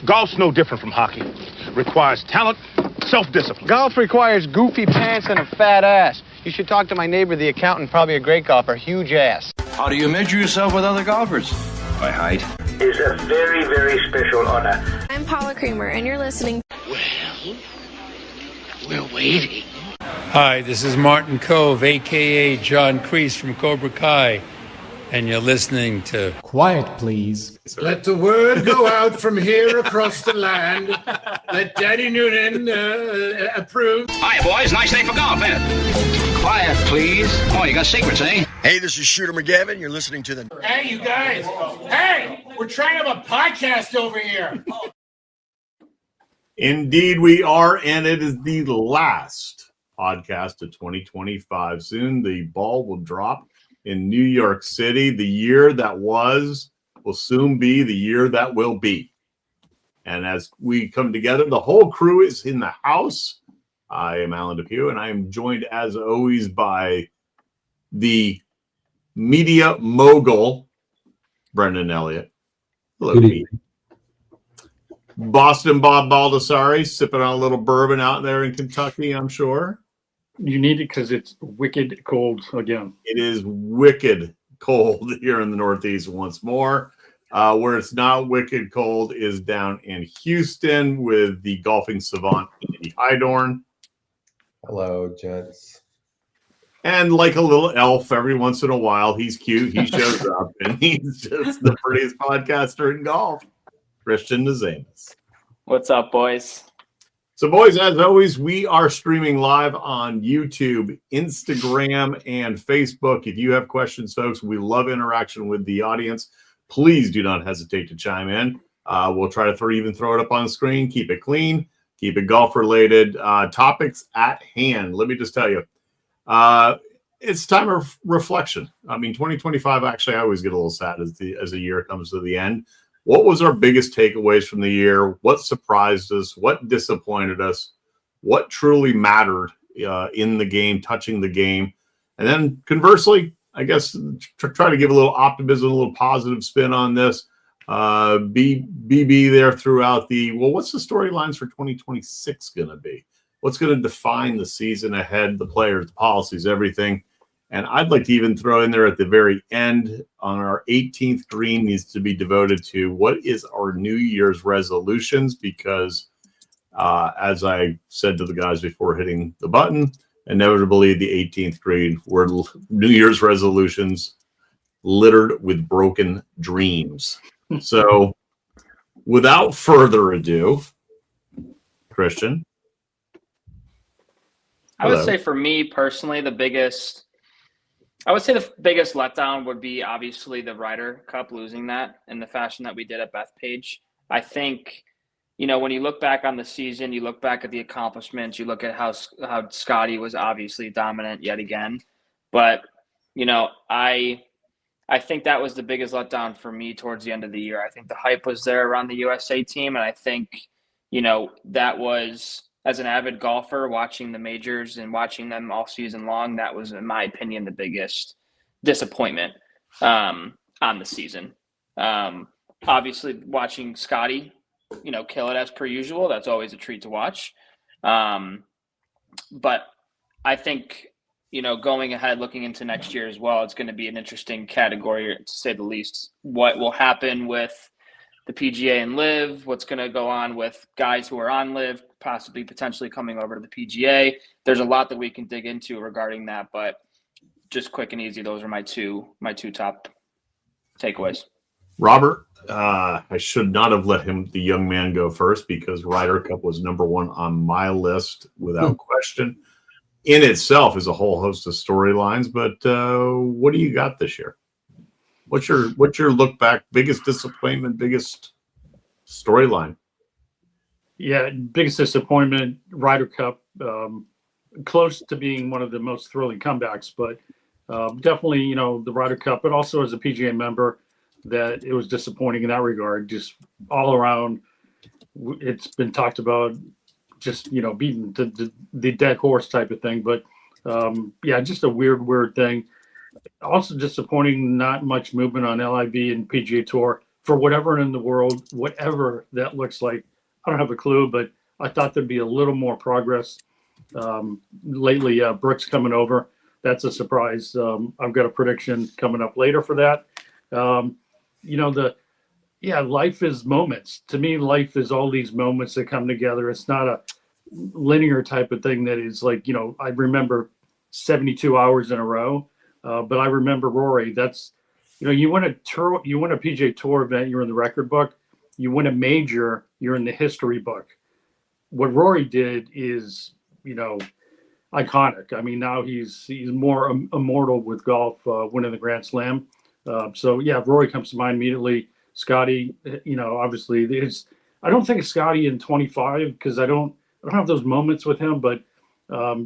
Golf's no different from hockey. Requires talent, self-discipline. Golf requires goofy pants and a fat ass. You should talk to my neighbor, the accountant, probably a great golfer, huge ass. How do you measure yourself with other golfers? By height. It's a very, very special honor. I'm Paula Creamer, and you're listening. Well, we're waiting. Hi, this is Martin Cove, a.k.a. John Kreese from Cobra Kai, and you're listening to Quiet, Please. Let the word go out from here across the land. Let Daddy Noonan approve. Hi, boys. Nice day for golf, ain't it? Quiet, please. Oh, you got secrets, eh? Hey, this is Shooter McGavin. You're listening to the... Hey, you guys. Hey, we're trying to have a podcast over here. Indeed, we are, and it is the last podcast of 2025. Soon the ball will drop in New York City. The year that was will soon be the year that will be. And as we come together, the whole crew is in the house. I am Alan DePew, and I am joined, as always, by the media mogul, Brendan Elliott. Hello, Pete. Boston Bob Baldessari, sipping on a little bourbon out there in Kentucky, I'm sure. You need it because it's wicked cold again. It is wicked cold here in the Northeast once more. Where it's not wicked cold is down in Houston with the golfing savant, Andy Hydorn. Hello, gents. And like a little elf, every once in a while, he's cute. He shows up, and he's just the prettiest podcaster in golf, Christian Nazanis. What's up, boys? So, boys, as always, we are streaming live on YouTube, Instagram, and Facebook. If you have questions, folks, we love interaction with the audience. Please do not hesitate to chime in. We'll try to throw it up on the screen, keep it clean, keep it golf-related. Topics at hand. Let me just tell you, it's time of reflection. I mean, 2025, actually, I always get a little sad as the year comes to the end. What was our biggest takeaways from the year? What surprised us? What disappointed us? What truly mattered in the game, touching the game? And then conversely, I guess, try to give a little optimism, a little positive spin on this. Be there throughout what's the storylines for 2026 going to be? What's going to define the season ahead, the players, the policies, everything? And I'd like to even throw in there at the very end on our 18th green needs to be devoted to what is our New Year's resolutions, because as I said to the guys before hitting the button, inevitably the 18th green were New Year's resolutions littered with broken dreams. So without further ado, Christian. I would say for me personally, the biggest letdown would be obviously the Ryder Cup, losing that in the fashion that we did at Bethpage. I think, when you look back on the season, you look back at the accomplishments, you look at how Scotty was obviously dominant yet again. But, I think that was the biggest letdown for me towards the end of the year. I think the hype was there around the USA team. And I think, that was, as an avid golfer, watching the majors and watching them all season long, that was, in my opinion, the biggest disappointment on the season. Obviously, watching Scotty, kill it as per usual, that's always a treat to watch. But I think, going ahead, looking into next year as well, it's going to be an interesting category, to say the least. What will happen with the PGA and LIV, what's going to go on with guys who are on LIV, possibly potentially coming over to the PGA. There's a lot that we can dig into regarding that, but just quick and easy, those are my two top takeaways. Robert, I should not have let the young man go first, because Ryder Cup was number one on my list without question. In itself is a whole host of storylines, but what do you got this year? What's your look back, biggest disappointment, biggest storyline? Yeah, biggest disappointment, Ryder Cup. Close to being one of the most thrilling comebacks, but definitely, the Ryder Cup, but also as a PGA member, that it was disappointing in that regard. Just all around, it's been talked about, just, beating the dead horse type of thing. But just a weird thing. Also disappointing, not much movement on LIV and PGA Tour. for whatever in the world, whatever that looks like. I don't have a clue, but I thought there'd be a little more progress. Lately, Brooks coming over. That's a surprise. I've got a prediction coming up later for that. Life is moments. To me, life is all these moments that come together. It's not a linear type of thing that is like, I remember 72 hours in a row. But I remember Rory. That's, you win a PGA Tour event, you're in the record book. You win a major, you're in the history book. What Rory did is, iconic. I mean, now he's more immortal with golf, winning the Grand Slam. Rory comes to mind immediately. Scotty, obviously, I don't think of Scotty in 25 because I don't have those moments with him, but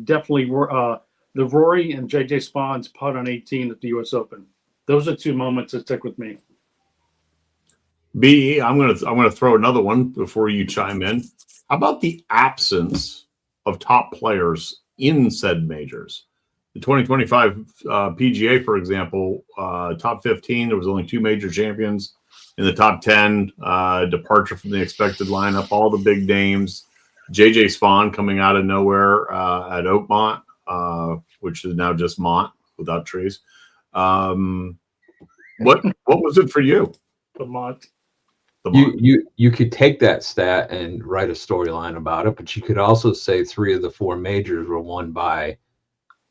definitely the Rory and JJ Spahn's putt on 18 at the U.S. Open. Those are two moments that stick with me. B, I'm gonna throw another one before you chime in. How about the absence of top players in said majors? The 2025 PGA, for example, top 15, there was only 2 major champions. In the top 10, departure from the expected lineup, all the big names. JJ Spahn coming out of nowhere at Oakmont, which is now just Mont without trees. What was it for you? The Mont. You could take that stat and write a storyline about it, but you could also say 3 of the 4 majors were won by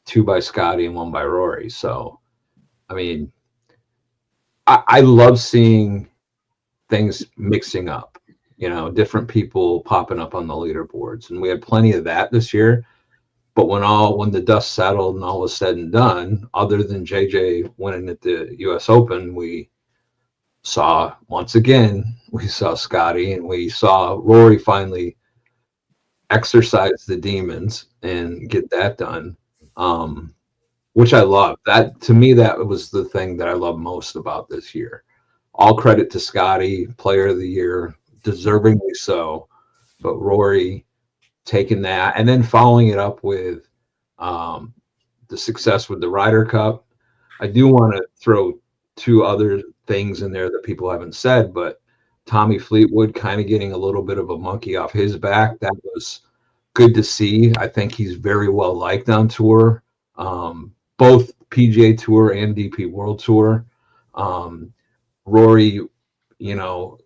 2 by Scotty and 1 by Rory. So, I mean, I love seeing things mixing up, different people popping up on the leaderboards, and we had plenty of that this year. But when the dust settled and all was said and done, other than JJ winning at the U.S. Open, we saw Scotty and we saw Rory finally exercise the demons and get that done, which I love. That, to me, that was the thing that I love most about this year. All credit to Scotty, player of the year, deservingly so, but Rory taking that and then following it up with the success with the Ryder Cup. I do want to throw 2 other things in there that people haven't said, but Tommy Fleetwood kind of getting a little bit of a monkey off his back. That was good to see. I think he's very well liked on tour, both PGA Tour and DP World Tour. Rory,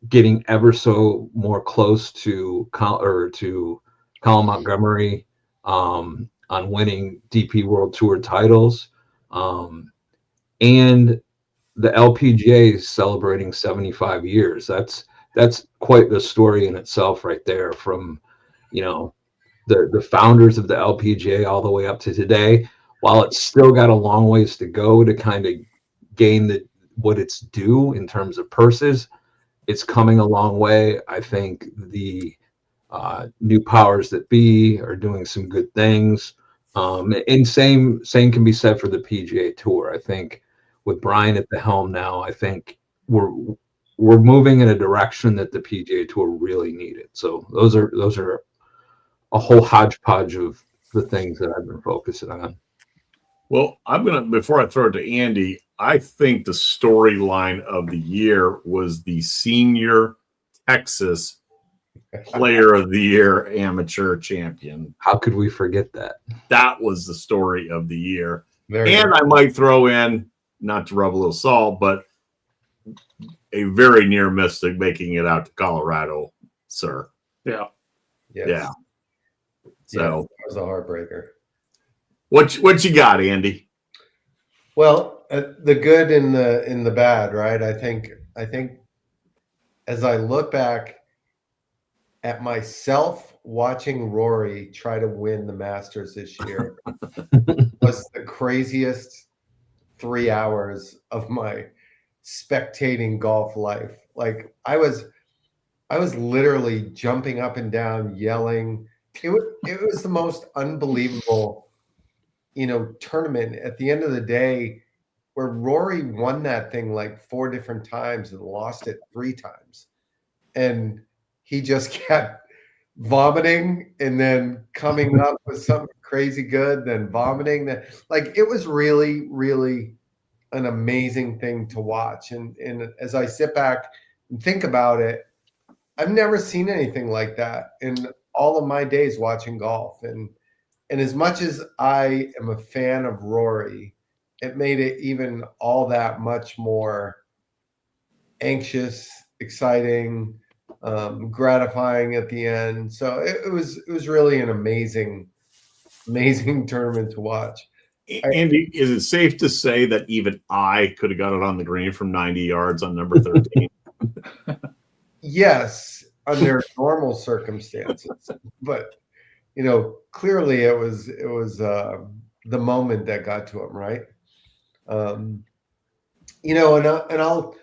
getting ever so more close to Colin Montgomery on winning DP World Tour titles, and the LPGA celebrating 75 years. That's quite the story in itself, right there. From the founders of the LPGA all the way up to today. While it's still got a long ways to go to kind of gain what it's due in terms of purses, it's coming a long way. I think the new powers that be are doing some good things. And same can be said for the PGA Tour. I think with Brian at the helm now, I think we're moving in a direction that the PGA Tour really needed. So those are a whole hodgepodge of the things that I've been focusing on. Well, before I throw it to Andy, I think the storyline of the year was the Senior Texas Player of the Year amateur champion. How could we forget that? That was the story of the year. I might throw in, not to rub a little salt, but a very near miss to making it out to Colorado, sir. Yeah. Yes. Yeah. So that was a heartbreaker. What you got, Andy? Well, the good and the bad, right? I think as I look back at myself watching Rory try to win the Masters this year was the craziest 3 hours of my spectating golf life. Like I was literally jumping up and down, yelling. It was the most unbelievable, tournament at the end of the day, where Rory won that thing like 4 different times and lost it 3 times. And he just kept vomiting and then coming up with something crazy good, then vomiting. Like it was really, really an amazing thing to watch. And as I sit back And think about it. I've never seen anything like that in all of my days watching golf. And as much as I am a fan of Rory, it made it even all that much more anxious, exciting, gratifying at the end. So it was really an amazing tournament to watch. Andy, is it safe to say that even I could have got it on the green from 90 yards on number 13? Yes, under normal circumstances, but clearly it was the moment that got to him, right? And I'll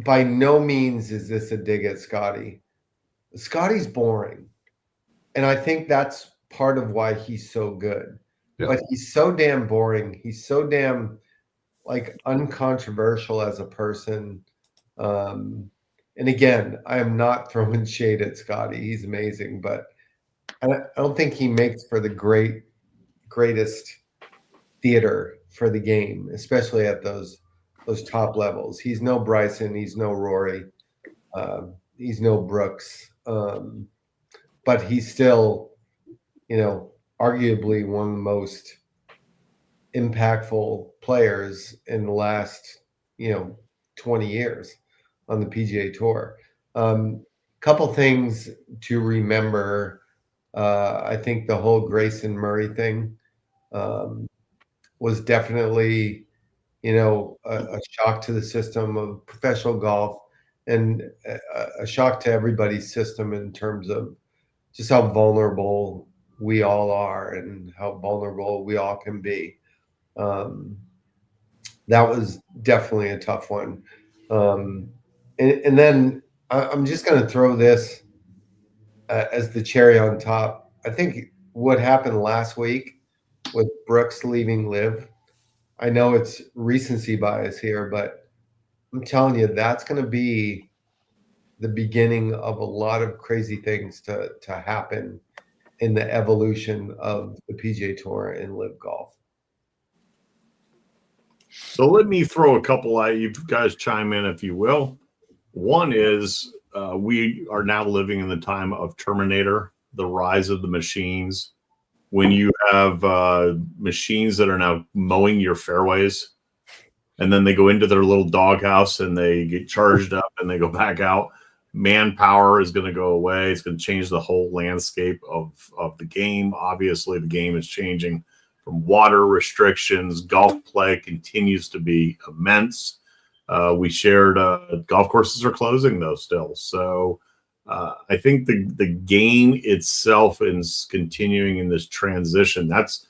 by no means is this a dig at Scotty. Scotty's boring, and I think that's part of why he's so good. Yeah. But he's so damn boring. He's so damn uncontroversial as a person. And again, I am not throwing shade at Scotty. He's amazing, but I don't think he makes for the greatest theater for the game, especially at those top levels. He's no Bryson. He's no Rory. He's no Brooks. But he's still, arguably one of the most impactful players in the last, 20 years on the PGA Tour. Couple things to remember. I think the whole Grayson Murray thing was definitely, a shock to the system of professional golf, and a shock to everybody's system in terms of just how vulnerable we all are and how vulnerable we all can be. That was definitely a tough one. And then I'm just going to throw this as the cherry on top. I think what happened last week with Brooks leaving LIV, I know it's recency bias here, but I'm telling you, that's going to be the beginning of a lot of crazy things to happen in the evolution of the PGA Tour and LIV golf. So let me throw a couple at you guys, chime in if you will. One is we are now living in the time of Terminator, the rise of the machines. When you have machines that are now mowing your fairways, and then they go into their little doghouse and they get charged up and they go back out, manpower is going to go away. It's going to change the whole landscape of the game. Obviously, the game is changing from water restrictions. Golf play continues to be immense. We shared golf courses are closing though still. So I think the game itself is continuing in this transition. That's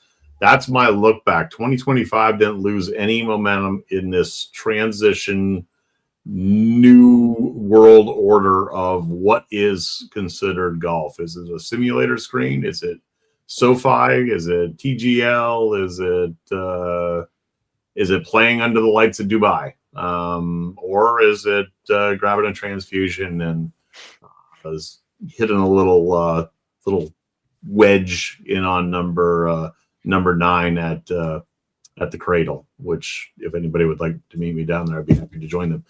my look back. 2025 didn't lose any momentum in this transition, new world order of what is considered golf. Is it a simulator screen? Is it SoFi? Is it TGL? Is it playing under the lights of Dubai? Or is it grabbing a transfusion and hitting a little wedge in on number 9 at the Cradle? Which, if anybody would like to meet me down there, I'd be happy to join them.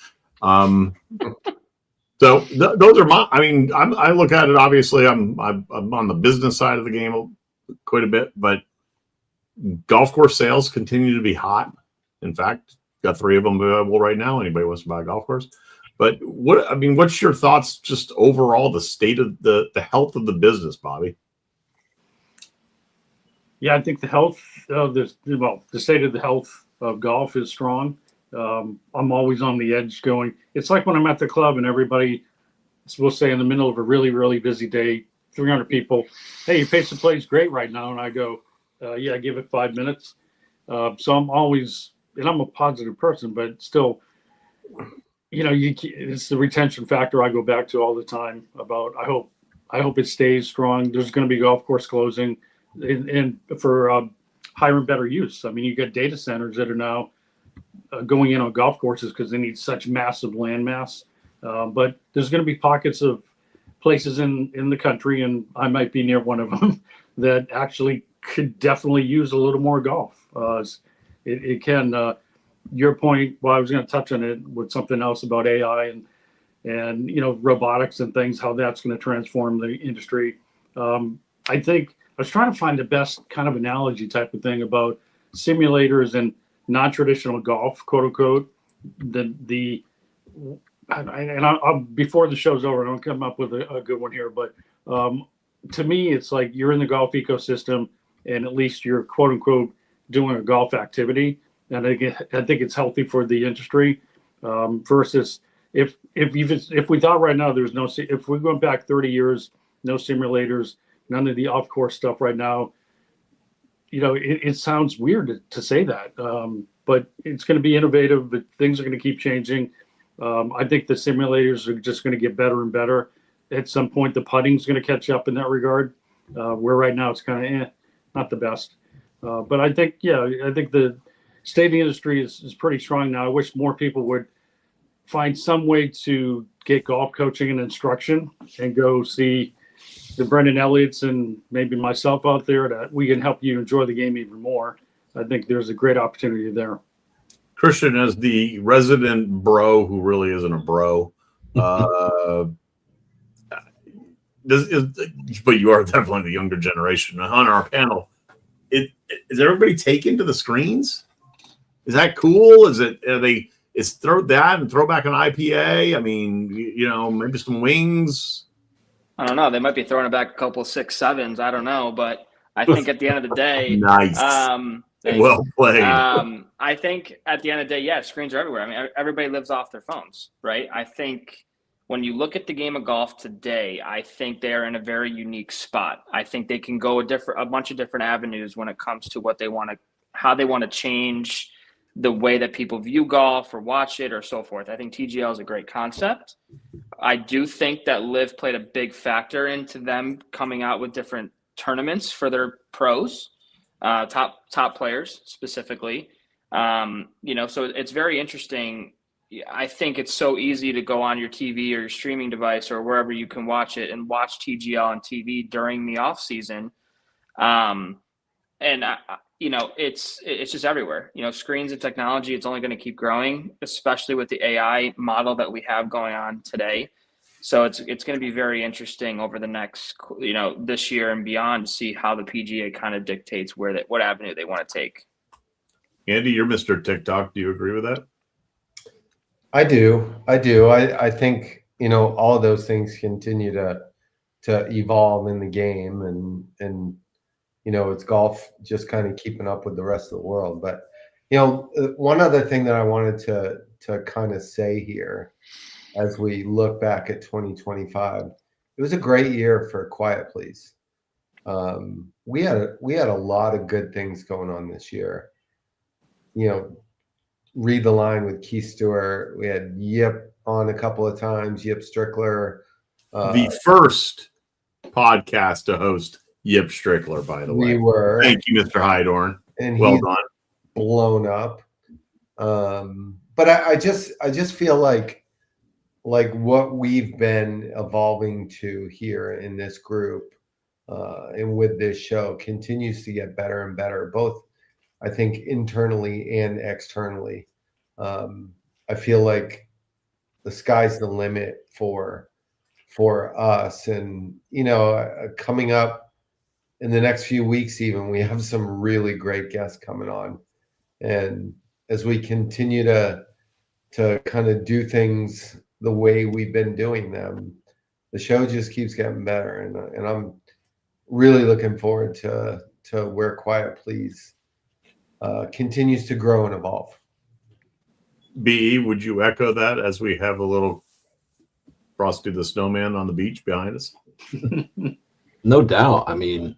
So those are my. I mean, I look at it. Obviously, I'm on the business side of the game quite a bit, but golf course sales continue to be hot. In fact, got 3 of them available right now. Anybody wants to buy a golf course? But what's your thoughts just overall, the state of the health of the business, Bobby? Yeah, I think the health of the state of the health of golf is strong. I'm always on the edge going. It's like when I'm at the club and everybody, we'll say in the middle of a really, really busy day, 300 people, hey, your pace of play is great right now. And I go, yeah, give it 5 minutes. So I'm always, and I'm a positive person, but still, it's the retention factor I go back to all the time about. I hope it stays strong. There's going to be golf course closing, and for higher and better use. I mean, you get data centers that are now going in on golf courses because they need such massive land mass. But there's going to be pockets of places in the country, and I might be near one of them, that actually could definitely use a little more golf. It can. Your point, well, I was going to touch on it with something else about AI, and and robotics and things, how that's going to transform the industry. I think I was trying to find the best kind of analogy type of thing about simulators and non-traditional golf, quote unquote. I'll before the show's over, I'll come up with a good one here. But to me, it's like you're in the golf ecosystem, and at least you're quote unquote doing a golf activity. And I think it's healthy for the industry versus if we thought right now there's no, if we went back 30 years, no simulators, none of the off course stuff right now. It sounds weird to say that, but it's going to be innovative. But things are going to keep changing. I think the simulators are just going to get better and better. At some point, the putting's going to catch up in that regard. Where right now it's kind of not the best. But I think the state of the industry is pretty strong now. I wish more people would find some way to get golf coaching and instruction and go see the Brendan Elliott's and maybe myself out there, that we can help you enjoy the game even more. I think there's a great opportunity there. Christian, as the resident bro who really isn't a bro, but you are definitely the younger generation. On our panel, is everybody taken to the screens? Is that cool? Is throw that and throw back an IPA? I mean, maybe some wings. I don't know. They might be throwing it back a couple 6-7s. I don't know, but I think at the end of the day, nice. Well played. I think at the end of the day, yeah, screens are everywhere. I mean, everybody lives off their phones, right? I think when you look at the game of golf today, I think they are in a very unique spot. I think they can go a bunch of different avenues when it comes to how they want to change the way that people view golf or watch it or so forth. I think TGL is a great concept. I do think that LIV played a big factor into them coming out with different tournaments for their pros, top players specifically. So it's very interesting. I think it's so easy to go on your TV or your streaming device or wherever you can watch it and watch TGL on TV during the off season. It's just everywhere. Screens and technology, it's only going to keep growing, especially with the AI model that we have going on today. So it's going to be very interesting over the next, this year and beyond to see how the PGA kind of dictates what avenue they want to take. Andy, you're Mr. TikTok. Do you agree with that? I do. I think, all of those things continue to evolve in the game and it's golf just kind of keeping up with the rest of the world. But, one other thing that I wanted to kind of say here as we look back at 2025, it was a great year for Quiet Please. We had a lot of good things going on this year. Read the Line with Keith Stewart. We had Yip on a couple of times, Yip Strickler. The first podcast to host Yip Strickler, by the way. We were. Thank you, Mr. Hydorn. And well he's done. Blown up. But I just feel like what we've been evolving to here in this group and with this show continues to get better and better, both I think internally and externally. I feel like the sky's the limit for us, and coming up in the next few weeks, even we have some really great guests coming on, and as we continue to kind of do things the way we've been doing them, the show just keeps getting better, and I'm really looking forward to where Quiet Please continues to grow and evolve. B, would you echo that as we have a little Frosty the Snowman on the beach behind us? No doubt. I mean,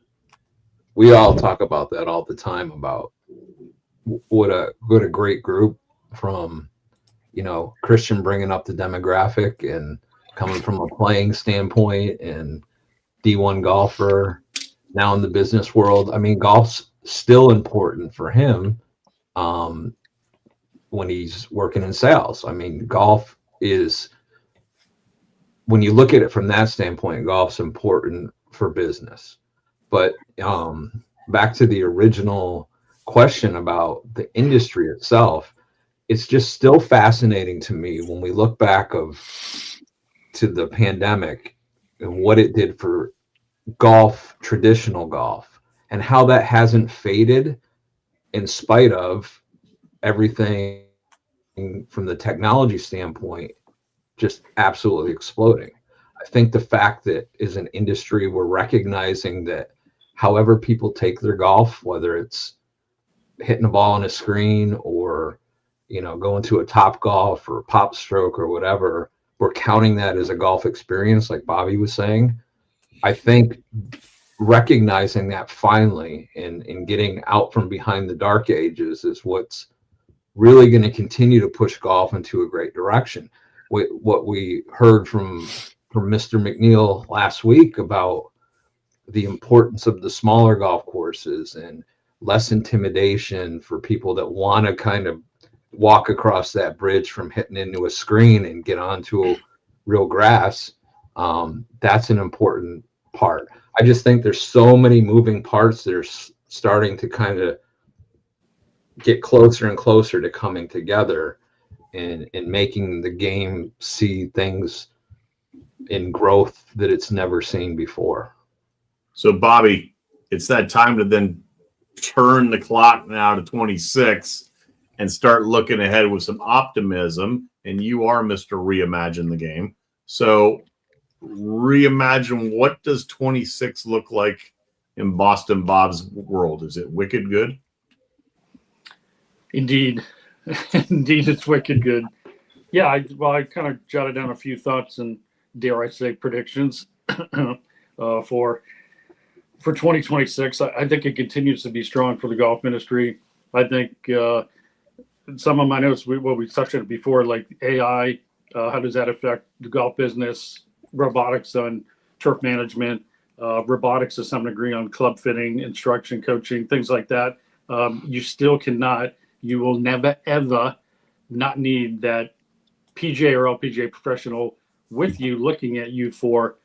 we all talk about that all the time, about what a great group, from Christian bringing up the demographic and coming from a playing standpoint, and D1 golfer now in the business world. I mean, golf's still important for him when he's working in sales. I mean, golf is, when you look at it from that standpoint, golf's important for business. But back to the original question about the industry itself, it's just still fascinating to me when we look back of to the pandemic and what it did for golf, traditional golf, and how that hasn't faded in spite of everything from the technology standpoint just absolutely exploding. I think the fact that as an industry we're recognizing that however people take their golf, whether it's hitting a ball on a screen or going to a Top Golf or Pop Stroke or whatever, we're counting that as a golf experience, like Bobby was saying. I think recognizing that finally and getting out from behind the dark ages is what's really going to continue to push golf into a great direction. What we heard from Mr. McNeil last week about the importance of the smaller golf courses and less intimidation for people that want to kind of walk across that bridge from hitting into a screen and get onto real grass. That's an important part. I just think there's so many moving parts that are starting to kind of get closer and closer to coming together and making the game see things in growth that it's never seen before. So, Bobby, it's that time to then turn the clock now to 26 and start looking ahead with some optimism. And you are Mr. Reimagine the Game. So reimagine, what does 26 look like in Boston Bob's world? Is it wicked good? Indeed. Indeed, it's wicked good. Yeah, I kind of jotted down a few thoughts and, dare I say, predictions for 2026. I think it continues to be strong for the golf industry. I think some of my notes, we touched on it before, like AI, how does that affect the golf business, robotics on turf management, robotics to some degree on club fitting, instruction, coaching, things like that. You will never, ever not need that PGA or LPGA professional with you, looking at you for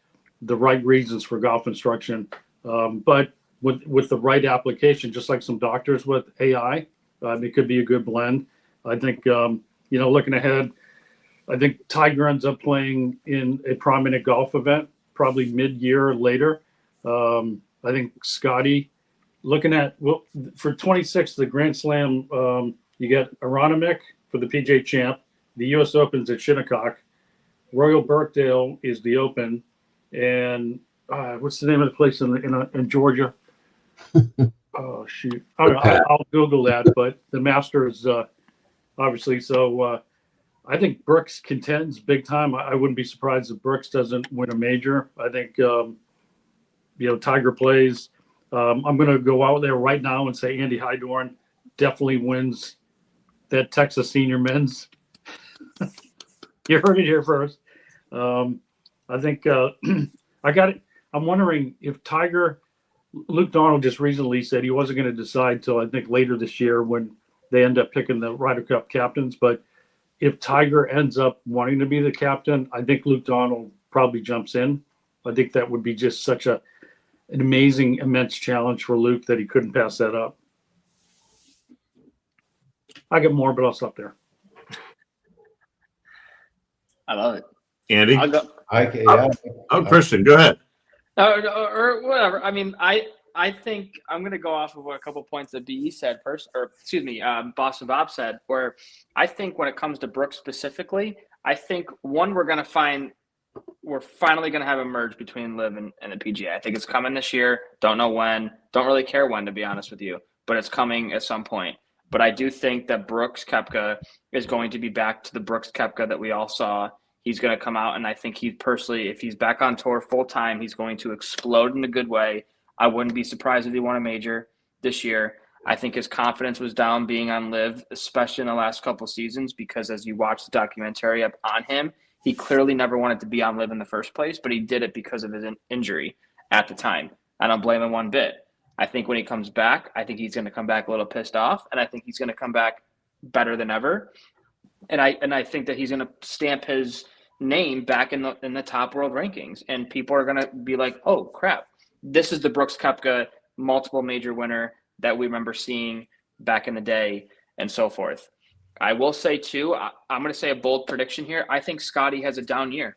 the right reasons for golf instruction. But with the right application, just like some doctors with AI, it could be a good blend. I think, looking ahead, I think Tiger ends up playing in a prominent golf event, probably mid-year or later. I think Scotty, looking at, for 26, the Grand Slam, you get Aronimik for the PGA Champ, the U.S. Open's at Shinnecock, Royal Birkdale is the Open, and what's the name of the place in Georgia? Oh, shoot. I'll Google that, but the Masters, obviously. So I think Brooks contends big time. I wouldn't be surprised if Brooks doesn't win a major. I think, Tiger plays. I'm going to go out there right now and say Andy Heidorn definitely wins that Texas Senior Men's. You heard it here first. I think I got it. I'm wondering if Luke Donald just recently said he wasn't going to decide till I think later this year when they end up picking the Ryder Cup captains. But if Tiger ends up wanting to be the captain, I think Luke Donald probably jumps in. I think that would be just such an amazing, immense challenge for Luke that he couldn't pass that up. I got more, but I'll stop there. I love it. Andy? I'll go. Christian, go ahead. Or whatever. I mean, I think I'm going to go off of a couple points that BE said first, or excuse me, Boston Bob said, where I think when it comes to Brooks specifically, I think we're finally going to have a merge between LIV and the PGA. I think it's coming this year. Don't know when. Don't really care when, to be honest with you, but it's coming at some point. But I do think that Brooks Koepka is going to be back to the Brooks Koepka that we all saw. He's going to come out, and I think if he's back on tour full time, he's going to explode in a good way. I wouldn't be surprised if he won a major this year. I think his confidence was down being on LIV, especially in the last couple seasons, because as you watch the documentary up on him, he clearly never wanted to be on LIV in the first place, but he did it because of his injury at the time. I don't blame him one bit. I think when he comes back, I think he's going to come back a little pissed off, and I think he's going to come back better than ever. And I think that he's going to stamp his name back in the top world rankings, and people are going to be like, "Oh crap, this is the Brooks Koepka multiple major winner that we remember seeing back in the day," and so forth. I will say too, I'm going to say a bold prediction here. I think Scotty has a down year.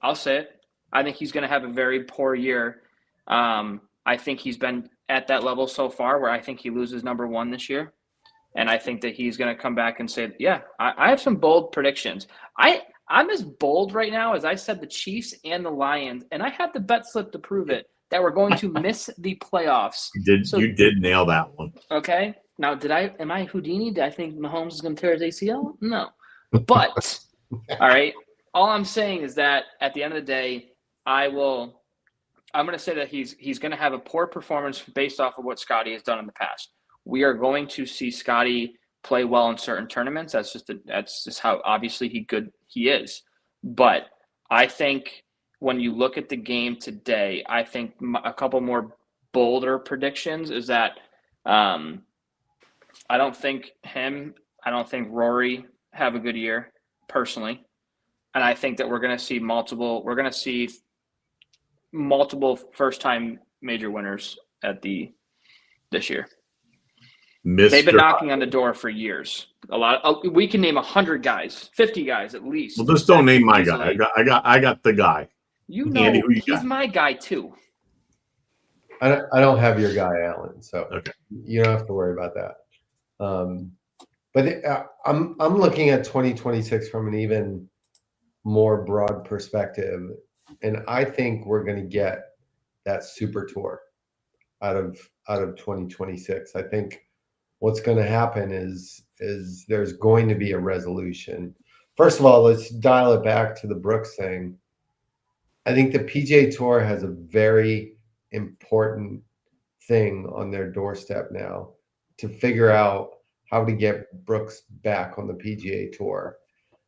I'll say it. I think he's going to have a very poor year. I think he's been at that level so far where I think he loses number 1 this year. And I think that he's going to come back and say, yeah, I have some bold predictions. I'm as bold right now as I said the Chiefs and the Lions, and I have the bet slip to prove it, that we're going to miss the playoffs. You did nail that one. Okay. Now, am I Houdini? Did I think Mahomes is going to tear his ACL? No. But, all right, all I'm saying is that at the end of the day, I'm going to say that he's going to have a poor performance based off of what Scotty has done in the past. We are going to see Scotty play well in certain tournaments. That's just how obviously he is. But I think when you look at the game today, I think a couple more bolder predictions is that I don't think Rory have a good year personally. And I think that we're going to see multiple first-time major winners this year. They've been knocking on the door for years. We can name 100 guys, 50 guys at least. Well, just don't name my guy. I got the guy. You know, Andy, he's my guy too. I don't have your guy, Alan, so okay. You don't have to worry about that. But I'm looking at 2026 from an even more broad perspective, and I think we're going to get that super tour out of 2026. I think what's going to happen is there's going to be a resolution. First of all, let's dial it back to the Brooks thing. I think the PGA Tour has a very important thing on their doorstep now to figure out how to get Brooks back on the PGA Tour.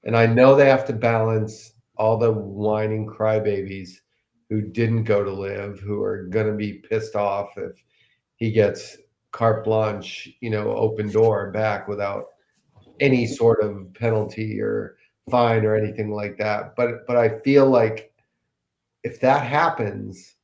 And I know they have to balance all the whining crybabies who didn't go to live, who are going to be pissed off if he gets carte blanche, open door back without any sort of penalty or fine or anything like that. But I feel like if that happens,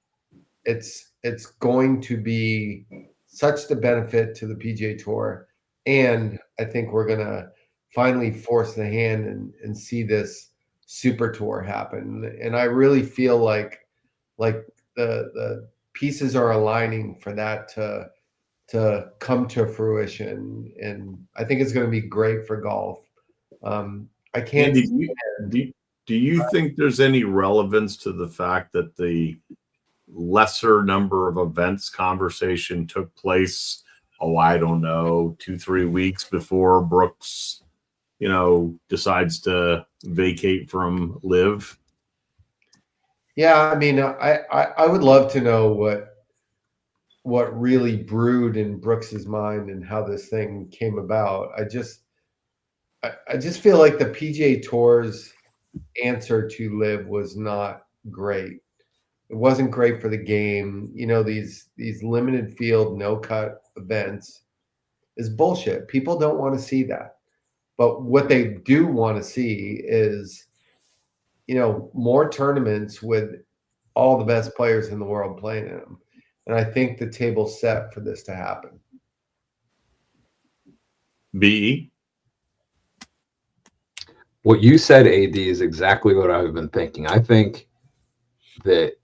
it's going to be such the benefit to the PGA Tour. And I think we're going to finally force the hand and see this super tour happen. And I really feel like the pieces are aligning for that to come to fruition. And I think it's going to be great for golf. I can't. Andy, do you think there's any relevance to the fact that the lesser number of events conversation took place, I don't know, 2-3 weeks before Brooks, decides to vacate from live? Yeah, I mean, I would love to know what really brewed in Brooks's mind and how this thing came about. I just feel like the PGA Tour's answer to live was not great. It wasn't great for the game. These limited field, no cut events is bullshit. People don't want to see that. But what they do want to see is, more tournaments with all the best players in the world playing in them. And I think the table's set for this to happen. B. What you said, AD, is exactly what I've been thinking. I think that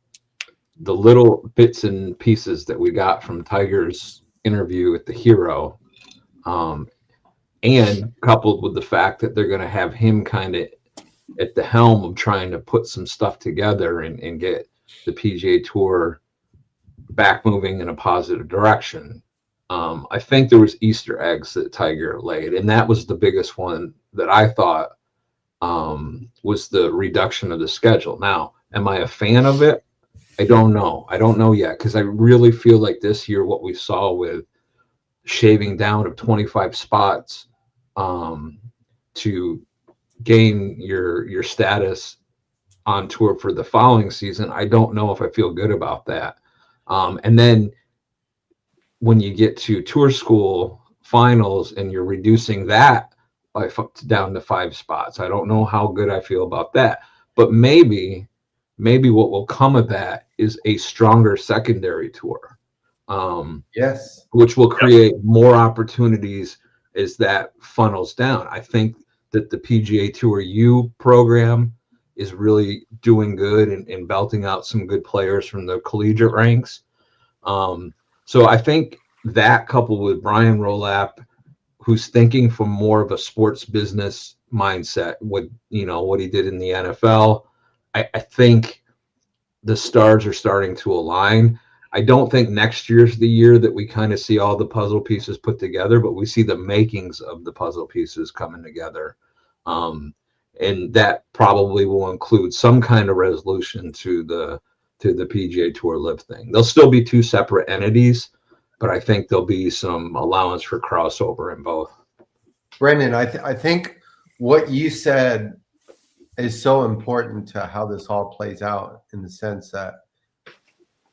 the little bits and pieces that we got from Tiger's interview with the Hero, and coupled with the fact that they're going to have him kind of at the helm of trying to put some stuff together and get the PGA Tour back moving in a positive direction. I think there was Easter eggs that Tiger laid, and that was the biggest one that I thought was the reduction of the schedule. Now, am I a fan of it? I don't know. I don't know yet, because I really feel like this year what we saw with shaving down of 25 spots to gain your status on tour for the following season, I don't know if I feel good about that. And then when you get to tour school finals and you're reducing that down to 5 spots, I don't know how good I feel about that. But maybe what will come of that is a stronger secondary tour. Yes, which will create more opportunities as that funnels down. I think that the PGA Tour U program is really doing good and belting out some good players from the collegiate ranks. So I think that, coupled with Brian Rolap, who's thinking from more of a sports business mindset, what he did in the NFL, I think the stars are starting to align. I don't think next year's the year that we kind of see all the puzzle pieces put together, but we see the makings of the puzzle pieces coming together. And that probably will include some kind of resolution to the PGA Tour Live thing. They'll still be two separate entities, but I think there'll be some allowance for crossover in both. Brendan, I think what you said is so important to how this all plays out, in the sense that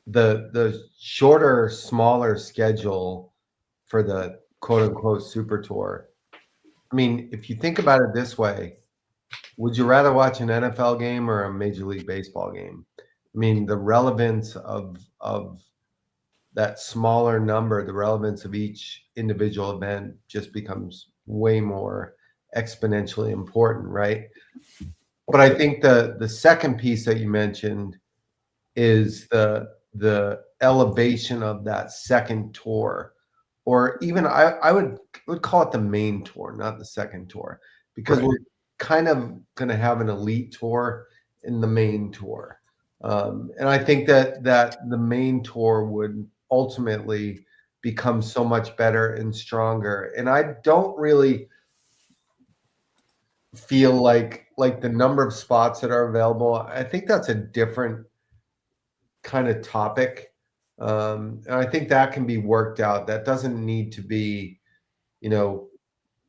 the shorter, smaller schedule for the quote unquote Super Tour. I mean, if you think about it this way, would you rather watch an NFL game or a Major League Baseball game? I mean, the relevance of that smaller number, the relevance of each individual event just becomes way more exponentially important, right? But I think the second piece that you mentioned is the elevation of that second tour, or even I would call it the main tour, not the second tour, because we're kind of going to have an elite tour in the main tour. And I think that the main tour would ultimately become so much better and stronger. And I don't really feel like the number of spots that are available, I think that's a different kind of topic. And I think that can be worked out. That doesn't need to be,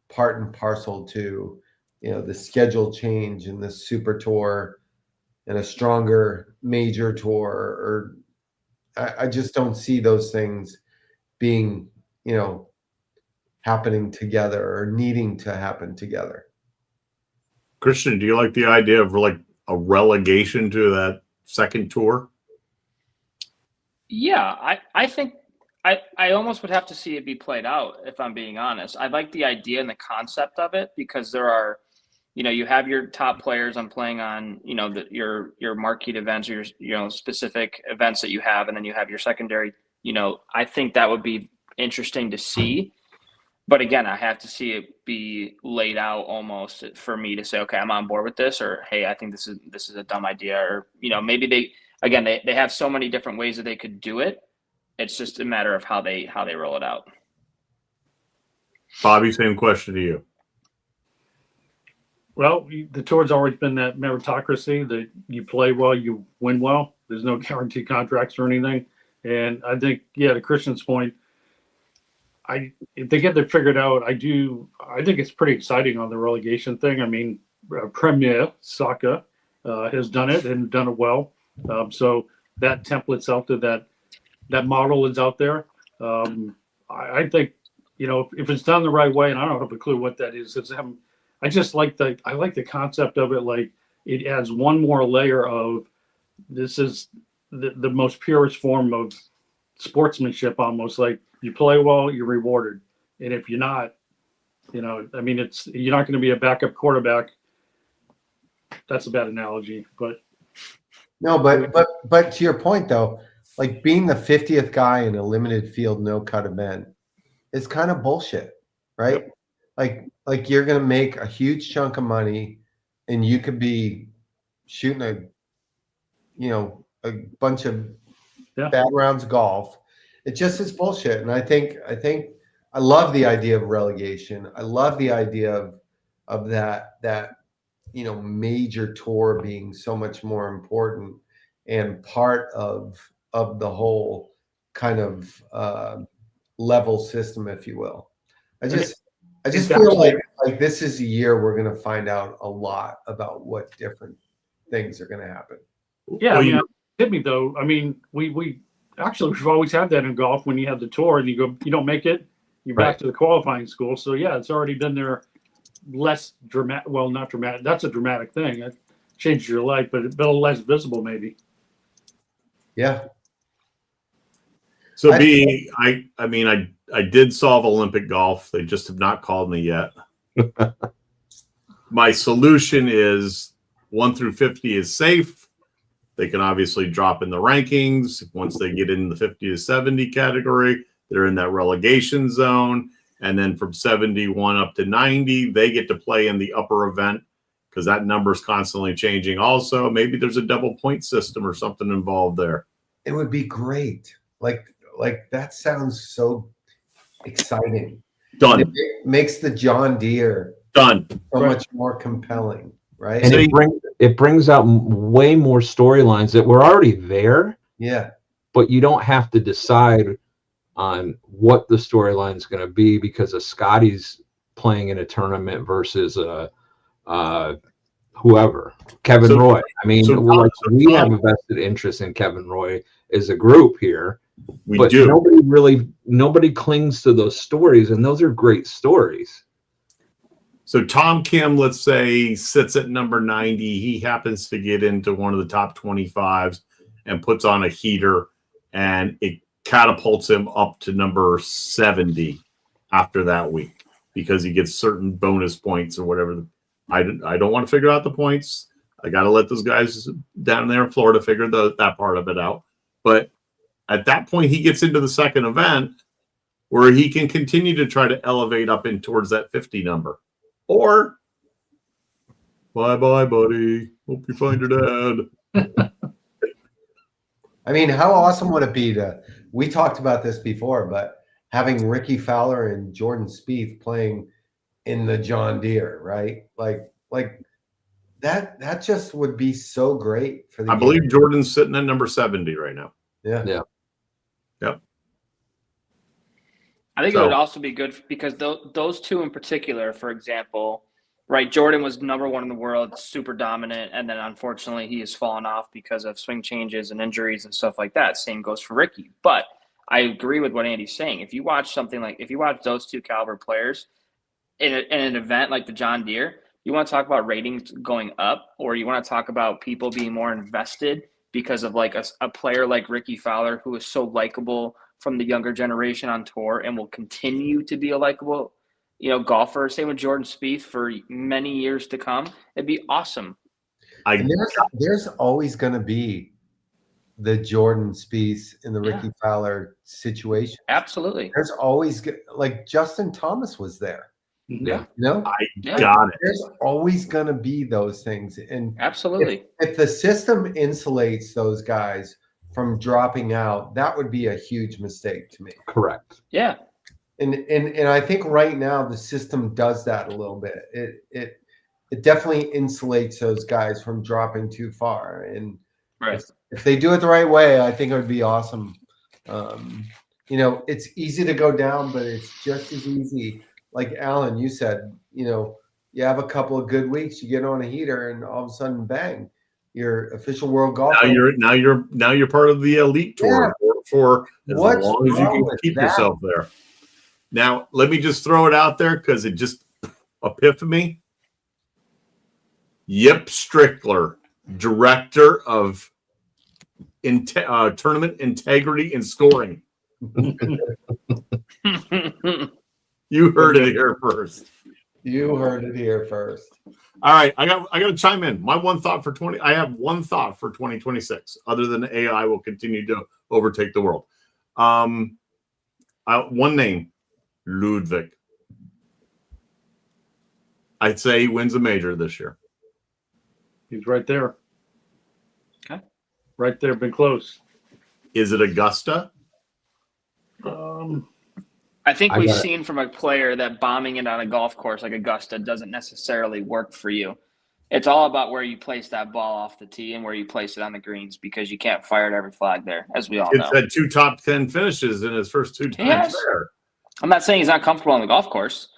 part and parcel to, the schedule change in the Super Tour and a stronger major tour. Or I just don't see those things being, happening together or needing to happen together. Christian, do you like the idea of like a relegation to that second tour? Yeah, I think I almost would have to see it be played out, if I'm being honest. I like the idea and the concept of it, because there are, you have your top players on playing on, your marquee events, or your, specific events that you have, and then you have your secondary, I think that would be interesting to see. But again, I have to see it be laid out almost for me to say, okay, I'm on board with this, or hey, I think this is a dumb idea, or maybe they have so many different ways that they could do it. It's just a matter of how they roll it out. Bobby, same question to you. Well, the tour's always been that meritocracy, that you play well, you win well. There's no guaranteed contracts or anything. And I think, to Christian's point, if they get that figured out, I think it's pretty exciting on the relegation thing. I mean, Premier Soccer has done it and done it well. So that template's out there, that model is out there. I think, if it's done the right way, and I don't have a clue what that is, I just like the concept of it. Like, it adds one more layer of, this is the most purest form of sportsmanship, almost. Like, you play well, you're rewarded. And if you're not, you're not going to be a backup quarterback. That's a bad analogy, but. No, but to your point though, like, being the 50th guy in a limited field, no cut event is kind of bullshit, right? Yep. Like you're going to make a huge chunk of money, and you could be shooting a bunch of bad rounds of golf. It just is bullshit. And I think I love the idea of relegation. I love the idea of that major tour being so much more important and part of the whole kind of level system, if you will. I just feel like this is a year we're going to find out a lot about what different things are going to happen. Yeah, hit me though. I mean, we've always had that in golf. When you have the tour and you don't make it, you're back to the qualifying school. So yeah, it's already been there. Less dramatic. Well, not dramatic. That's a dramatic thing. It changes your life, but it's a little less visible, maybe. Yeah. So I did solve Olympic golf. They just have not called me yet. My solution is 1 through 50 is safe. They can obviously drop in the rankings. Once they get in the 50 to 70 category, they're in that relegation zone. And then from 71 up to 90, they get to play in the upper event because that number is constantly changing. Also, maybe there's a double point system or something involved there. It would be great. Like that sounds so exciting. Done. It makes the John Deere done so much more compelling, right? And it brings out way more storylines that were already there. Yeah. But you don't have to decide on what the storyline is going to be because of Scotty's playing in a tournament versus whoever, Kevin Roy. I mean, we have a vested interest in Kevin Roy as a group here. We do. Nobody clings to those stories, and those are great stories. So Tom Kim, let's say, sits at number 90. He happens to get into one of the top 25s and puts on a heater, and it catapults him up to number 70 after that week because he gets certain bonus points or whatever. I don't want to figure out the points. I got to let those guys down there in Florida figure that part of it out. But at that point, he gets into the second event where he can continue to try to elevate up in towards that 50 number. Or, bye-bye, buddy. Hope you find your dad. I mean, how awesome would it be we talked about this before, but having Ricky Fowler and Jordan Spieth playing in the John Deere, right? Like that just would be so great for the game. Believe Jordan's sitting at number 70 right now. Yeah. Yep. I think it would also be good because those two in particular, for example, right? Jordan was number 1 in the world, super dominant, and then unfortunately he has fallen off because of swing changes and injuries and stuff like that. Same goes for Ricky. But I agree with what Andy's saying. If you watch those two caliber players in an event like the John Deere, you want to talk about ratings going up, or you want to talk about people being more invested because of like a player like Ricky Fowler, who is so likable from the younger generation on tour and will continue to be a likable, golfer. Same with Jordan Spieth for many years to come. It'd be awesome. There's always going to be the Jordan Spieth and the Ricky Fowler situation. Absolutely. There's always like Justin Thomas was there. Yeah. Got it. There's always going to be those things. And absolutely. If the system insulates those guys from dropping out, that would be a huge mistake to me. Correct. Yeah. And I think right now the system does that a little bit. It definitely insulates those guys from dropping too far. And if they do it the right way, I think it would be awesome. It's easy to go down, but it's just as easy. Like Alan, you said, you have a couple of good weeks, you get on a heater, and all of a sudden, bang, you're official world golfer. Now you're part of the elite tour for as long as you can keep yourself there. Now, let me just throw it out there because it just epiphany. Yip Strickler, director of tournament integrity and scoring. You heard it here first. You heard it here first. All right, I got to chime in. My one thought for I have one thought for 2026, other than AI will continue to overtake the world. One name, Ludwig. I'd say he wins a major this year. He's right there. Okay. Right there, been close. Is it Augusta? I think we've seen from a player that bombing it on a golf course like Augusta doesn't necessarily work for you. It's all about where you place that ball off the tee and where you place it on the greens because you can't fire at every flag there, as we all know. He's had 2 top 10 finishes in his first 2 times there. I'm not saying he's not comfortable on the golf course.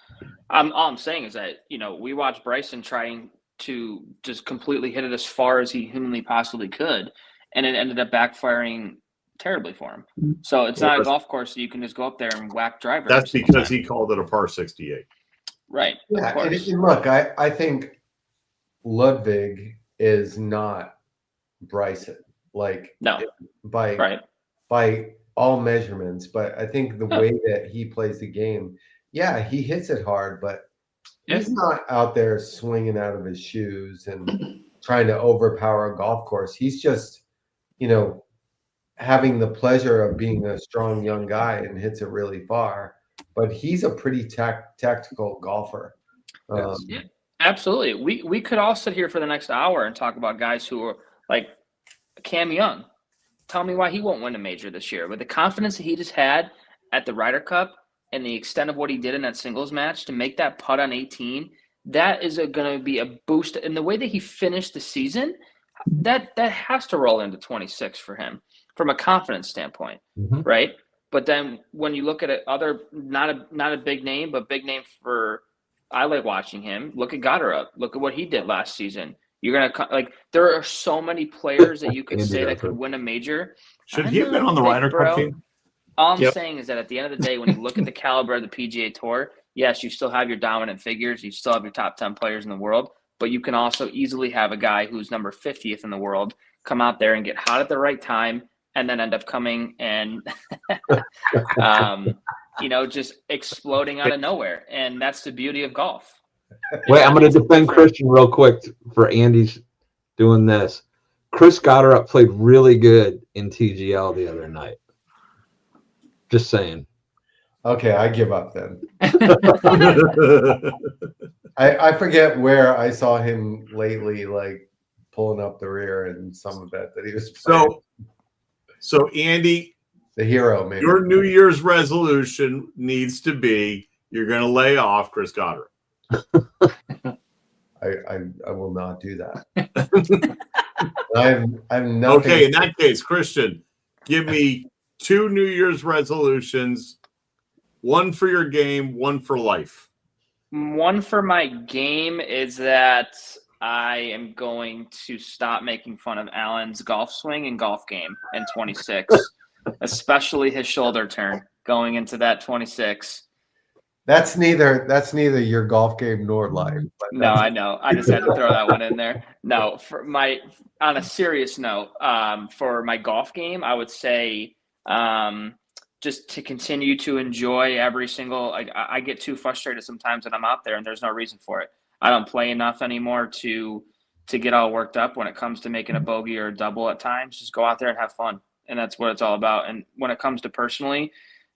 All I'm saying is that, we watched Bryson trying to just completely hit it as far as he humanly possibly could, and it ended up backfiring terribly for him. So it's not a golf course that you can just go up there and whack drivers. That's because he called it a par 68. Right. Yeah, and look, I think Ludwig is not Bryson, by all measurements, but I think the way that he plays the game, he hits it hard, but he's not out there swinging out of his shoes and trying to overpower a golf course. He's just, you know, having the pleasure of being a strong young guy and hits it really far. But he's a pretty tactical golfer. Yeah, absolutely. We could all sit here for the next hour and talk about guys who are like Cam Young. Tell me why he won't win a major this year. With the confidence that he just had at the Ryder Cup and the extent of what he did in that singles match to make that putt on 18, that is going to be a boost. And the way that he finished the season, that has to roll into 26 for him from a confidence standpoint, right? But then when you look at it, other not a big name, but big name for I like watching him. Look at Goddard. Look at what he did last season. You're gonna like there are so many players that you could say that could win a major. Should he have been on the Ryder Cup team? All I'm saying is that at the end of the day, when you look at the caliber of the PGA Tour, yes, you still have your dominant figures. You still have your top 10 players in the world, but you can also easily have a guy who's number 50th in the world come out there and get hot at the right time and then end up coming and, just exploding out of nowhere. And that's the beauty of golf. Wait, I'm going to defend Christian real quick for Andy's doing this. Chris Goddard played really good in TGL the other night. Just saying. Okay, I give up then. I forget where I saw him lately, like pulling up the rear in some event that he was playing. So Andy, the hero, maybe. Your New Year's resolution needs to be you're going to lay off Chris Goddard. I will not do that. I'm nothing. Okay, in that case, Christian, give me 2 New Year's resolutions, one for your game, one for life. One for my game is that I am going to stop making fun of Alan's golf swing and golf game in 26, especially his shoulder turn going into that 26. That's neither your golf game nor life. No, I know. I just had to throw that one in there. No, on a serious note, for my golf game, I would say just to continue to enjoy every single. I get too frustrated sometimes that I'm out there and there's no reason for it. I don't play enough anymore to get all worked up when it comes to making a bogey or a double at times. Just go out there and have fun, and that's what it's all about. And when it comes to personally,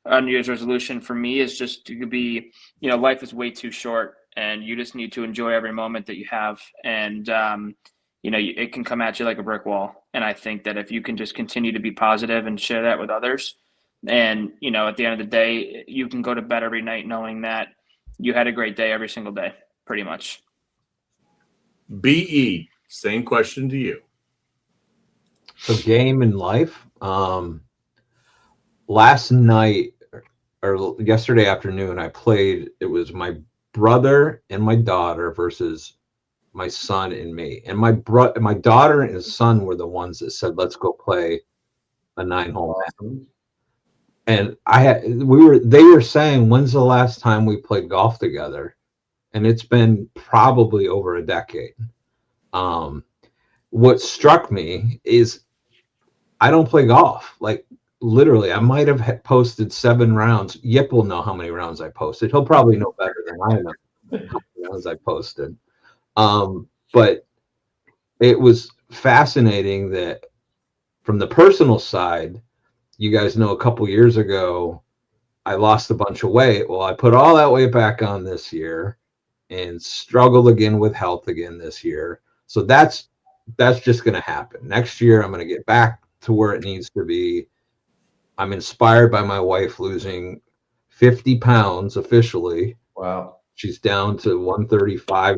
a New Year's resolution for me is just to be, life is way too short, and you just need to enjoy every moment that you have. And it can come at you like a brick wall. And I think that if you can just continue to be positive and share that with others, and at the end of the day, you can go to bed every night knowing that you had a great day every single day. Pretty much. BE, same question to you. So game in life. Last night or yesterday afternoon, I played. It was my brother and my daughter versus my son and me. And my daughter and his son were the ones that said, "Let's go play a 9-hole match." And they were saying, "When's the last time we played golf together?" And it's been probably over a decade. What struck me is I don't play golf. Like literally, I might have posted 7 rounds. Yip will know how many rounds I posted. He'll probably know better than I know how many rounds I posted. But it was fascinating that from the personal side, you guys know a couple years ago, I lost a bunch of weight. Well, I put all that weight back on this year and struggled again with health again this year. So that's just going to happen. Next year, I'm going to get back to where it needs to be. I'm inspired by my wife losing 50 pounds officially. Wow. She's down to 135.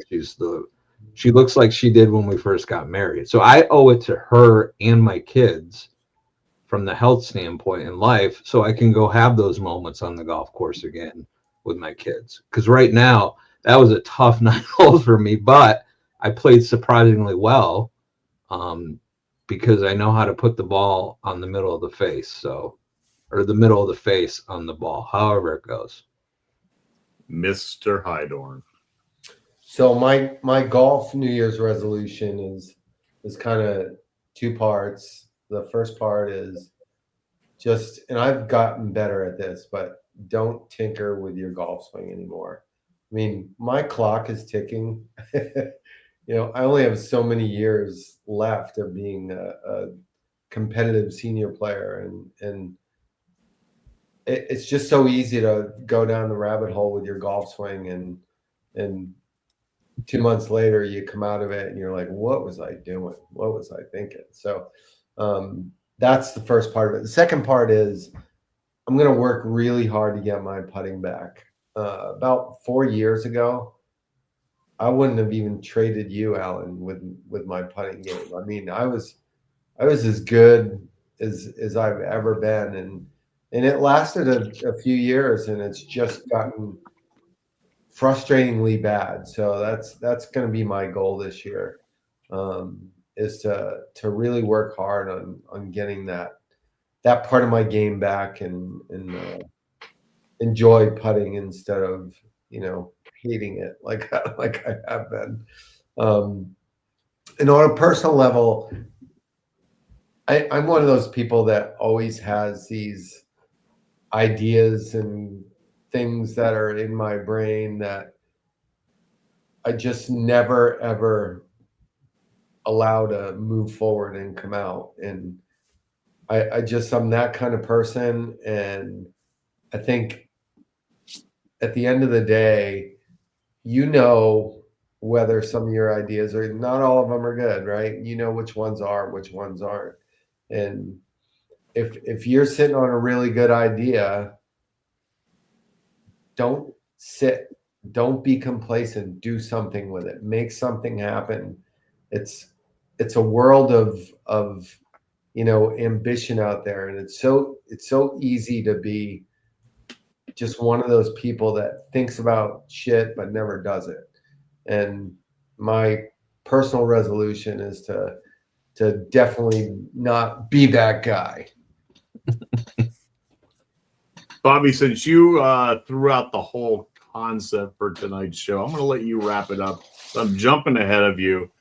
She looks like she did when we first got married. So I owe it to her and my kids from the health standpoint in life, so I can go have those moments on the golf course again with my kids. Because right now, that was a tough 9 holes for me, but I played surprisingly well because I know how to put the ball on the middle of the face, or the middle of the face on the ball, however it goes. Mr. Hydorn. So my golf New Year's resolution is kind of 2 parts. The first part is just, and I've gotten better at this, but don't tinker with your golf swing anymore. I mean, my clock is ticking. I only have so many years left of being a competitive senior player, and it's just so easy to go down the rabbit hole with your golf swing, and 2 months later you come out of it and you're like, what was I doing? What was I thinking? So that's the first part of it. The second part is I'm going to work really hard to get my putting back. About 4 years ago, I wouldn't have even traded you, Alan, with my putting game. I mean, I was as good as I've ever been, and it lasted a few years, and it's just gotten frustratingly bad. So that's going to be my goal this year, is to really work hard on getting that part of my game back, and enjoy putting instead of hating it like I have been. And on a personal level, I'm one of those people that always has these ideas and things that are in my brain that I just never ever allow to move forward and come out. And I'm that kind of person. And I think at the end of the day, whether some of your ideas are, not all of them are good, right? You know which ones are, which ones aren't. And if you're sitting on a really good idea, don't sit, don't be complacent, do something with it, make something happen. It's a world of ambition out there, and it's so easy to be just one of those people that thinks about shit but never does it. And my personal resolution is to definitely not be that guy. Bobby, since you threw out the whole concept for tonight's show, I'm going to let you wrap it up. So I'm jumping ahead of you.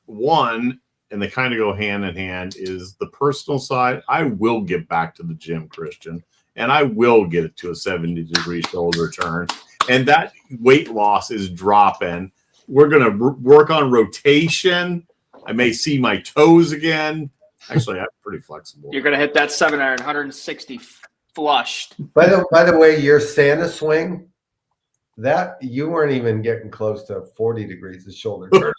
One, and they kind of go hand in hand, is the personal side. I will get back to the gym, Christian, and I will get it to a 70-degree shoulder turn. And that weight loss is dropping. We're going to work on rotation. I may see my toes again. Actually, I'm pretty flexible. You're going to hit that 7 iron, 160 flushed. By the way, your Santa swing, that you weren't even getting close to 40 degrees of shoulder turn.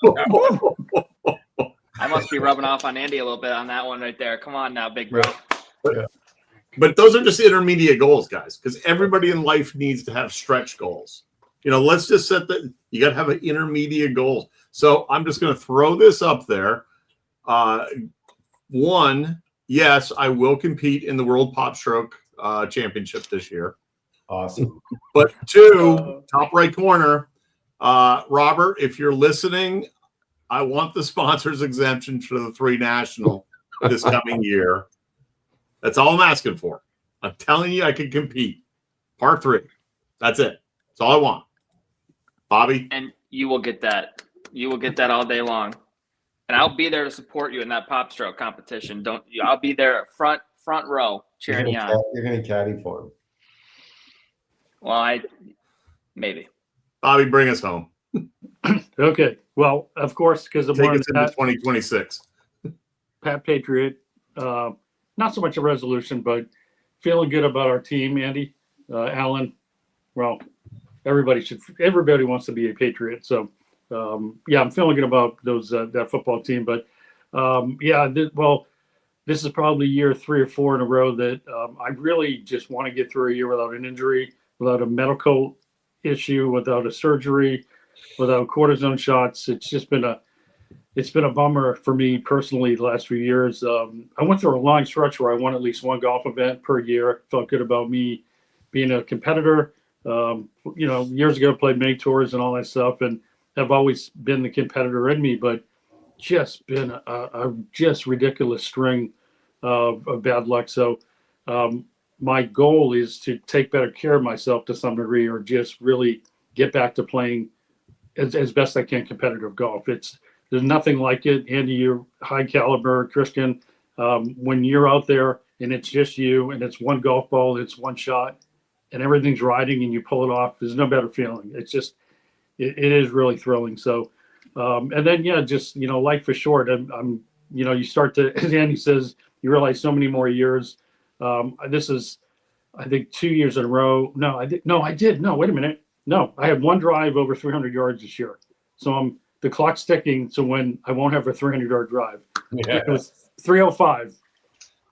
I must be rubbing off on Andy a little bit on that one right there. Come on now, big bro. But those are just intermediate goals, guys, because everybody in life needs to have stretch goals. Let's just set that. You got to have an intermediate goal. So I'm just going to throw this up there. One, yes, I will compete in the World Pop Stroke Championship this year. Awesome. But two, top right corner, Robert, if you're listening, I want the sponsors exemption for the 3 National this coming year. That's all I'm asking for. I'm telling you, I can compete. Par 3. That's it. That's all I want. Bobby? And you will get that. You will get that all day long. And I'll be there to support you in that pop stroke competition. I'll be there front row cheering you on. You're going to caddy for him. Well, maybe. Bobby, bring us home. Okay. Well, of course, because of take us into 2026. Pat Patriot. Not so much a resolution, but feeling good about our team, Andy, Alan. Well, everybody wants to be a Patriot. So, I'm feeling good about that football team. But, this is probably year 3 or 4 in a row that I really just want to get through a year without an injury, without a medical issue, without a surgery, without cortisone shots. It's just been a bummer for me personally the last few years. I went through a long stretch where I won at least one golf event per year. Felt good about me being a competitor. Years ago, played many tours and all that stuff, and have always been the competitor in me, but just been a just ridiculous string of bad luck. So my goal is to take better care of myself to some degree, or just really get back to playing as best I can competitive golf. There's nothing like it. Andy, you're high caliber, Christian. When you're out there and it's just you and it's one golf ball, it's one shot, and everything's riding and you pull it off, there's no better feeling. It's just, it is really thrilling. So And then, yeah, just, life is short. You start to, as Andy says, you realize so many more years. This is, I think, 2 years in a row. No, I did. No, wait a minute. No, I had one drive over 300 yards this year. So the clock's ticking to when I won't have a 300-yard drive. Yeah. It was 305,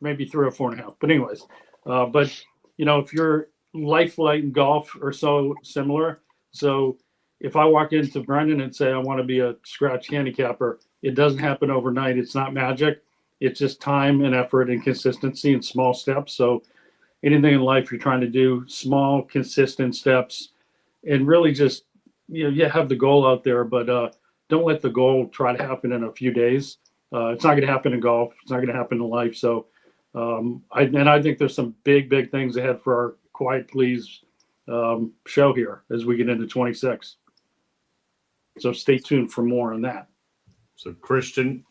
maybe 304 and a half. But anyways, if your life flight and golf are so similar. So if I walk into Brendan and say, I want to be a scratch handicapper, it doesn't happen overnight. It's not magic. It's just time and effort and consistency and small steps. So anything in life you're trying to do, small, consistent steps, and really just, have the goal out there, but don't let the goal try to happen in a few days. It's not going to happen in golf. It's not going to happen in life. So I think there's some big things ahead for our Quiet Please show here as we get into 26. So stay tuned for more on that. So Christian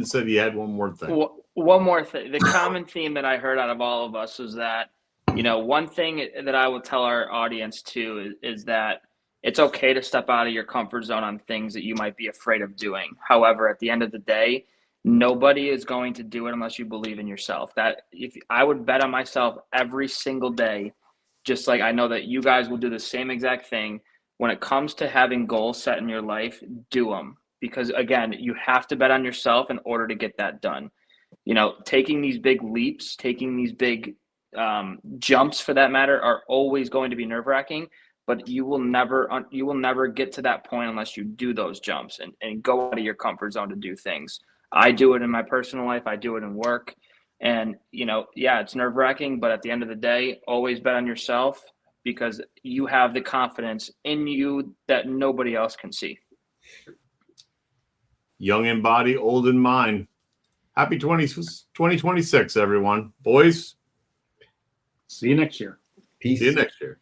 said he had one more thing. Well, one more thing. The common theme that I heard out of all of us is that, one thing that I will tell our audience too is that it's okay to step out of your comfort zone on things that you might be afraid of doing. However, at the end of the day, nobody is going to do it unless you believe in yourself. That if I would bet on myself every single day, just like I know that you guys will do the same exact thing. When it comes to having goals set in your life, do them. Because again, you have to bet on yourself in order to get that done. Taking these big leaps, taking these big jumps for that matter are always going to be nerve-wracking, but you will never get to that point unless you do those jumps and go out of your comfort zone to do things. I do it in my personal life. I do it in work. And, it's nerve-wracking, but at the end of the day, always bet on yourself because you have the confidence in you that nobody else can see. Young in body, old in mind. Happy 2026, everyone. Boys. See you next year. Peace. See you next year.